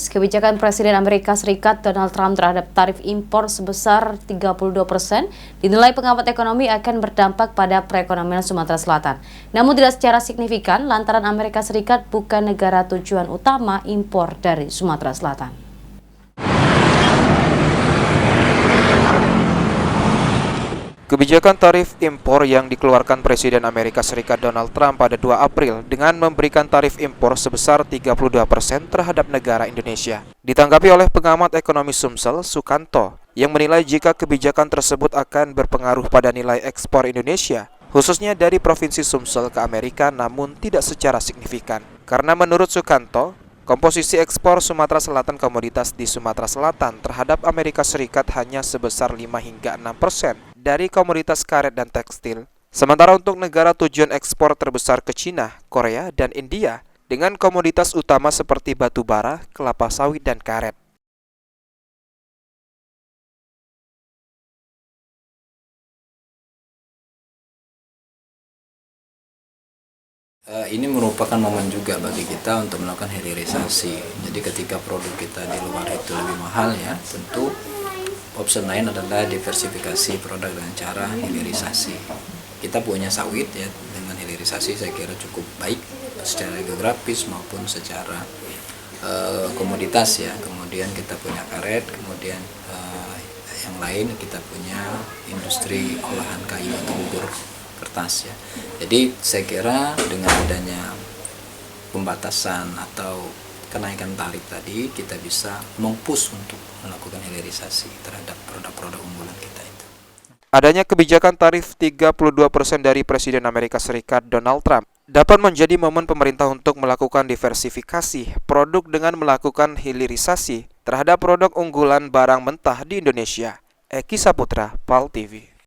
kebijakan Presiden Amerika Serikat Donald Trump terhadap tarif impor sebesar 32% dinilai pengamat ekonomi akan berdampak pada perekonomian Sumatera Selatan. Namun tidak secara signifikan lantaran Amerika Serikat bukan negara tujuan utama impor dari Sumatera Selatan. Kebijakan tarif impor yang dikeluarkan Presiden Amerika Serikat Donald Trump pada 2 April dengan memberikan tarif impor sebesar 32% terhadap negara Indonesia ditanggapi oleh pengamat ekonomi Sumsel, Sukanto, yang menilai jika kebijakan tersebut akan berpengaruh pada nilai ekspor Indonesia, khususnya dari Provinsi Sumsel ke Amerika, namun tidak secara signifikan. Karena menurut Sukanto, komposisi ekspor Sumatera Selatan komoditas di Sumatera Selatan terhadap Amerika Serikat hanya sebesar 5 hingga 6% dari komoditas karet dan tekstil. Sementara untuk negara tujuan ekspor terbesar ke Cina, Korea, dan India dengan komoditas utama seperti batu bara, kelapa sawit, dan karet. Ini merupakan momen juga bagi kita untuk melakukan hilirisasi. Jadi ketika produk kita di luar itu lebih mahal ya, tentu opsi lain adalah diversifikasi produk dengan cara hilirisasi. Kita punya sawit ya, dengan hilirisasi saya kira cukup baik secara geografis maupun secara komoditas ya. Kemudian kita punya karet, kemudian yang lain kita punya industri olahan kayu atau bubur kertas ya. Jadi saya kira dengan adanya pembatasan atau kenaikan tarif tadi, kita bisa mempush untuk melakukan hilirisasi terhadap produk-produk unggulan kita itu. Adanya kebijakan tarif 32% dari Presiden Amerika Serikat Donald Trump dapat menjadi momen pemerintah untuk melakukan diversifikasi produk dengan melakukan hilirisasi terhadap produk unggulan barang mentah di Indonesia. Eki Saputra, PAL TV.